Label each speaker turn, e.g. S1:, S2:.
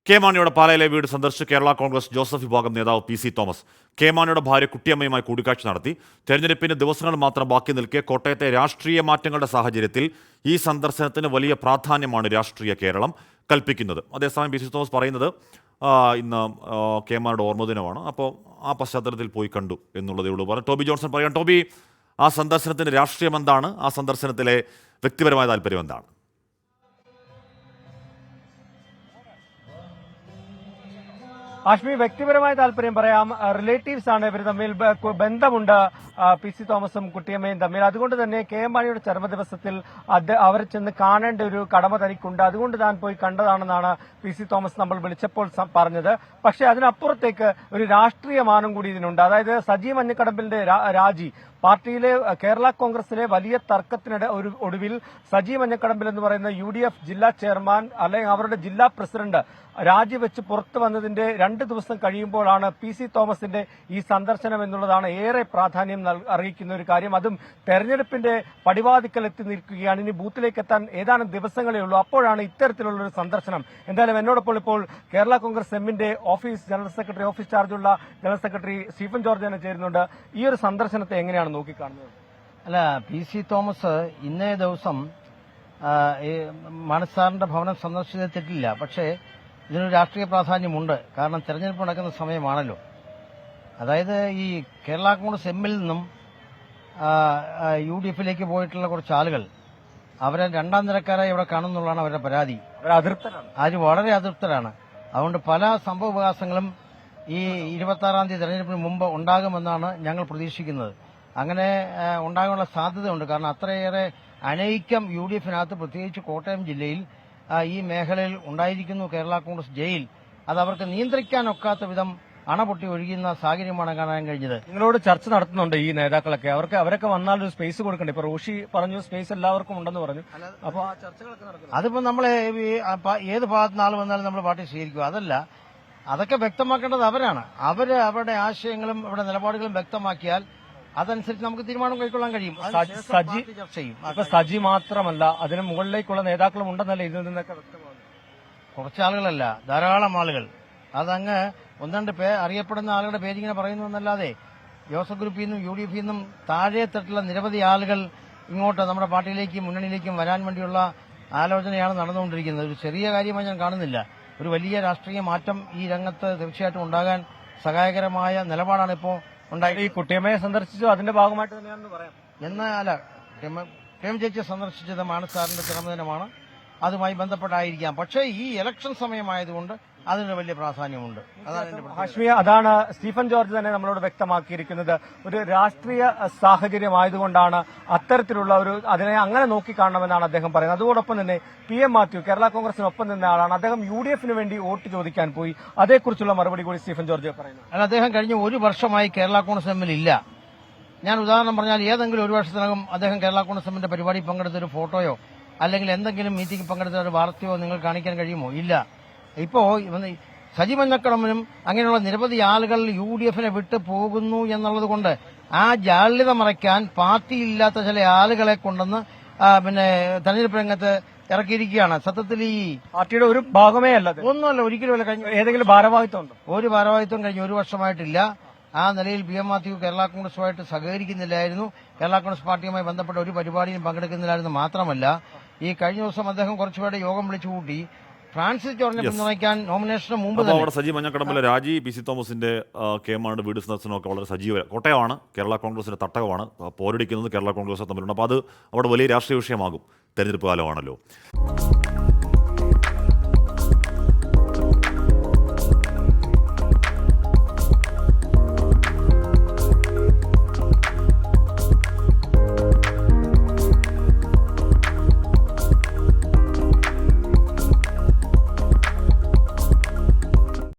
S1: K മാണിയുടെ പാലയിലെ വീട് സന്ദർശിച്ച കേരള കോൺഗ്രസ് ജോസഫ് വിഭാഗം നേതാവ് പി സി തോമസ് കെ മാണിയുടെ ഭാര്യ കുട്ടിയമ്മയുമായി കൂടിക്കാഴ്ച നടത്തി. തെരഞ്ഞെടുപ്പിന് ദിവസങ്ങൾ മാത്രം ബാക്കി നിൽക്കെ കോട്ടയത്തെ രാഷ്ട്രീയ മാറ്റങ്ങളുടെ സാഹചര്യത്തിൽ ഈ സന്ദർശനത്തിന് വലിയ പ്രാധാന്യമാണ് രാഷ്ട്രീയ കേരളം കൽപ്പിക്കുന്നത്. അതേസമയം പി സി തോമസ് പറയുന്നത് ഇന്ന് കെ മാണിയുടെ ഓർമ്മദിനമാണ്, അപ്പോൾ ആ പശ്ചാത്തലത്തിൽ പോയി കണ്ടു എന്നുള്ളതേ ഉള്ളൂ. പറഞ്ഞു ടോബി ജോൺസൺ പറയാം. ടോബി, ആ സന്ദർശനത്തിൻ്റെ രാഷ്ട്രീയം എന്താണ്? ആ സന്ദർശനത്തിലെ വ്യക്തിപരമായ താല്പര്യം എന്താണ്?
S2: ആഷ്മി, വ്യക്തിപരമായ താല്പര്യം പറയാം. റിലേറ്റീവ്സ് ആണ് ഇവർ തമ്മിൽ, ബന്ധമുണ്ട് പി സി തോമസും കുട്ടിയമ്മയും തമ്മിൽ. അതുകൊണ്ട് തന്നെ കെ എം മാണിയുടെ ചരമദിവസത്തിൽ അവരെ ചെന്ന് കാണേണ്ട ഒരു കടമ തനിക്കുണ്ട്. അതുകൊണ്ട് താൻ പോയി കണ്ടതാണെന്നാണ് പി സി തോമസ് നമ്മൾ വിളിച്ചപ്പോൾ പറഞ്ഞത്. പക്ഷേ അതിനപ്പുറത്തേക്ക് ഒരു രാഷ്ട്രീയ മാനം കൂടി ഇതിനുണ്ട്. അതായത് സജി മഞ്ഞക്കടമ്പിലിന്റെ രാജി, പാർട്ടിയിലെ കേരള കോൺഗ്രസിലെ വലിയ തർക്കത്തിനിടെ ഒടുവിൽ സജി മഞ്ഞക്കടമ്പിൽ എന്ന് പറയുന്ന UDF ജില്ലാ ചെയർമാൻ അല്ലെങ്കിൽ അവരുടെ ജില്ലാ പ്രസിഡന്റ് രാജിവെച്ച് പുറത്തു വന്നതിന്റെ 2 ദിവസം കഴിയുമ്പോഴാണ് പി സി തോമസിന്റെ ഈ സന്ദർശനം എന്നുള്ളതാണ് ഏറെ പ്രാധാന്യം അറിയിക്കുന്ന ഒരു കാര്യം. അതും തെരഞ്ഞെടുപ്പിന്റെ പടിവാതിക്കൽ എത്തി നിൽക്കുകയാണ്. ഇനി ബൂത്തിലേക്ക് എത്താൻ ഏതാനും ദിവസങ്ങളേ ഉള്ളൂ. അപ്പോഴാണ് ഇത്തരത്തിലുള്ള ഒരു സന്ദർശനം. എന്തായാലും എന്നോടൊപ്പം ഇപ്പോൾ കേരള കോൺഗ്രസ് എമ്മിന്റെ ജനറൽ സെക്രട്ടറി, ഓഫീസ് ചാർജുള്ള ജനറൽ സെക്രട്ടറി സ്റ്റീഫൻ ജോർജ് തന്നെ ചേരുന്നുണ്ട്. ഈ ഒരു സന്ദർശനത്തെ എങ്ങനെയാണ് നോക്കിക്കാണുന്നത്?
S3: അല്ല, പി സി തോമസ് ഇന്നേ ദിവസം മാണിസാറിന്റെ ഭവനം സന്ദർശിച്ചിട്ടില്ല. പക്ഷേ ഇതിനൊരു രാഷ്ട്രീയ പ്രാധാന്യമുണ്ട്. കാരണം തെരഞ്ഞെടുപ്പ് നടക്കുന്ന സമയമാണല്ലോ. അതായത് ഈ കേരള കോൺഗ്രസ് എമ്മിൽ നിന്നും UDFിലേക്ക് പോയിട്ടുള്ള കുറച്ച് ആളുകൾ അവരെ 2ാം നിരക്കാരായി ഇവിടെ കാണുന്നുള്ളതാണ് അവരുടെ പരാതി. അവർ വളരെ അതൃപ്തരാണ്. അതുകൊണ്ട് പല സംഭവ വികാസങ്ങളും ഈ 26-ാം തീയതി തെരഞ്ഞെടുപ്പിന് മുമ്പ് ഉണ്ടാകുമെന്നാണ് ഞങ്ങൾ പ്രതീക്ഷിക്കുന്നത്. അങ്ങനെ ഉണ്ടാകാനുള്ള സാധ്യതയുണ്ട്. കാരണം അത്രയേറെ അനൈക്യം UDFിനകത്ത്, പ്രത്യേകിച്ച് കോട്ടയം ജില്ലയിൽ ഈ മേഖലയിൽ ഉണ്ടായിരിക്കുന്നു. കേരള കോൺഗ്രസ് ജയിൽ അത് അവർക്ക് നിയന്ത്രിക്കാനൊക്കാത്ത വിധം അണപൊട്ടി ഒഴുകുന്ന സാഹചര്യമാണ് കാണാൻ കഴിഞ്ഞത്.
S2: നിങ്ങളോട് ചർച്ച നടത്തുന്നുണ്ട് ഈ നേതാക്കളൊക്കെ. അവരൊക്കെ വന്നാൽ ഒരു സ്പേസ് കൊടുക്കണ്ടേ? ഇപ്പൊ റോഷി പറഞ്ഞു സ്പേസ് എല്ലാവർക്കും ഉണ്ടെന്ന് പറഞ്ഞു. അപ്പോൾ ആ ചർച്ചകളൊക്കെ നടക്കുന്നു.
S3: അതിപ്പോ നമ്മളെ ഏത് ഭാഗത്തുനിന്ന് ആൾ വന്നാലും നമ്മൾ പാർട്ടി സ്വീകരിക്കും. അതല്ല, അതൊക്കെ വ്യക്തമാക്കേണ്ടത് അവരാണ്. അവരുടെ ആശയങ്ങളും അവരുടെ നിലപാടുകളും വ്യക്തമാക്കിയാൽ അതനുസരിച്ച് നമുക്ക് തീരുമാനം കൈക്കൊള്ളാൻ കഴിയും.
S2: സജി മാത്രമല്ല, അതിന് മുകളിലേക്കുള്ള നേതാക്കളും ഉണ്ടെന്നല്ലേ ഇതിൽ നിന്നൊക്കെ വ്യക്തമാണ്.
S3: കുറച്ചാളുകളല്ല, ധാരാളം ആളുകൾ. അതങ്ങ് 1-2 അറിയപ്പെടുന്ന ആളുകളുടെ പേരിങ്ങനെ പറയുന്നു എന്നല്ലാതെ ജോസഫ് ഗ്രൂപ്പിൽ നിന്നും UDFിൽ നിന്നും താഴെ തട്ടുള്ള നിരവധി ആളുകൾ ഇങ്ങോട്ട് നമ്മുടെ പാർട്ടിയിലേക്കും മുന്നണിയിലേക്കും വരാൻ വേണ്ടിയുള്ള ആലോചനയാണ് നടന്നുകൊണ്ടിരിക്കുന്നത്. ഒരു ചെറിയ കാര്യമായി ഞാൻ കാണുന്നില്ല. ഒരു വലിയ രാഷ്ട്രീയ മാറ്റം ഈ രംഗത്ത് തീർച്ചയായിട്ടും ഉണ്ടാകാൻ സഹായകരമായ നിലപാടാണ് ഇപ്പോൾ ഉണ്ടായി.
S2: ഈ കുട്ടിയമ്മയെ സന്ദർശിച്ചു, അതിന്റെ ഭാഗമായിട്ട് തന്നെയാണെന്ന് പറയാം.
S3: എന്നല്ല, പ്രേം ചേച്ചിയെ സന്ദർശിച്ചത് മാണിസാറിന്റെ ജന്മദിനമാണ്, അതുമായി ബന്ധപ്പെട്ടായിരിക്കാം. പക്ഷേ ഈ ഇലക്ഷൻ സമയമായതുകൊണ്ട് അതിന് വലിയ പ്രാധാന്യമുണ്ട്.
S2: ഹാഷ്മിയ, അതാണ് സ്റ്റീഫൻ ജോർജ് തന്നെ നമ്മളോട് വ്യക്തമാക്കിയിരിക്കുന്നത്. ഒരു രാഷ്ട്രീയ സാഹചര്യമായതുകൊണ്ടാണ് അത്തരത്തിലുള്ള അതിനെ അങ്ങനെ നോക്കിക്കാണണമെന്നാണ് അദ്ദേഹം പറയുന്നത്. അതോടൊപ്പം തന്നെ PM മാത്യു കേരള കോൺഗ്രസിനൊപ്പം നിന്ന ആളാണ്. അദ്ദേഹം UDFിന് വേണ്ടി വോട്ട് ചോദിക്കാൻ പോയി. അതേക്കുറിച്ചുള്ള മറുപടി കൂടി സ്റ്റീഫൻ ജോർജ് പറയുന്നു.
S3: അല്ല, അദ്ദേഹം കഴിഞ്ഞ 1 വർഷമായി കേരള കോൺഗ്രസ് എമ്മിൽ ഇല്ല. ഞാൻ ഉദാഹരണം പറഞ്ഞാൽ, ഏതെങ്കിലും 1 വർഷത്തിനകം അദ്ദേഹം കേരള കോൺഗ്രസ് എമ്മിന്റെ പരിപാടി പങ്കെടുത്തൊരു ഫോട്ടോയോ അല്ലെങ്കിൽ എന്തെങ്കിലും മീറ്റിംഗ് പങ്കെടുത്ത ഒരു വാർത്തയോ നിങ്ങൾ കാണിക്കാൻ കഴിയുമോ? ഇല്ല. ഇപ്പോ സജി മഞ്ഞക്കടമ്പിനും അങ്ങനെയുള്ള നിരവധി ആളുകൾ UDFിനെ വിട്ടു പോകുന്നു എന്നുള്ളത് കൊണ്ട് ആ ജാള്യത മറയ്ക്കാൻ പാർട്ടിയില്ലാത്ത ചില ആളുകളെ കൊണ്ടെന്ന് തെരഞ്ഞെടുപ്പ് രംഗത്ത് ഇറക്കിയിരിക്കുകയാണ്. സത്യത്തിൽ ഈ
S2: പാർട്ടിയുടെ ഒരു ഭാഗമേ അല്ല,
S3: ഒന്നുമല്ല, ഒരിക്കലുമല്ല. കഴിഞ്ഞ
S2: ഏതെങ്കിലും ഭാരവാഹിത്വം ഉണ്ടോ?
S3: ഒരു ഭാരവാഹിത്വം കഴിഞ്ഞ 1 വർഷമായിട്ടില്ല. ആ നിലയിൽ PM മാത്യു കേരള കോൺഗ്രസുമായിട്ട് സഹകരിക്കുന്നില്ലായിരുന്നു. കേരള കോൺഗ്രസ് പാർട്ടിയുമായി ബന്ധപ്പെട്ട ഒരു പരിപാടിയും പങ്കെടുക്കുന്നില്ലായിരുന്നു. മാത്രമല്ല, ഈ കഴിഞ്ഞ ദിവസം അദ്ദേഹം കുറച്ചുപേരുടെ യോഗം വിളിച്ചുകൂട്ടി ഫ്രാൻസിസ് ജോർജിനെ പിന്തുണയ്ക്കാൻ നോമിനേഷന് മുമ്പ്
S1: അവിടെ സജി മഞ്ഞക്കടമ്പിലെ രാജി, പി സി തോമസിന്റെ കെ മാണിയുടെ വീട് സന്ദർശനമൊക്കെ വളരെ സജീവ. കോട്ടയമാണ്, കേരള കോൺഗ്രസിന്റെ തട്ടകമാണ്, പോരടിക്കുന്നത് കേരള കോൺഗ്രസ് തമ്മിലുണ്ട്. അപ്പോൾ അത് അവിടെ വലിയ രാഷ്ട്രീയ വിഷയമാകും. തെരഞ്ഞെടുപ്പ് കാലമാണല്ലോ.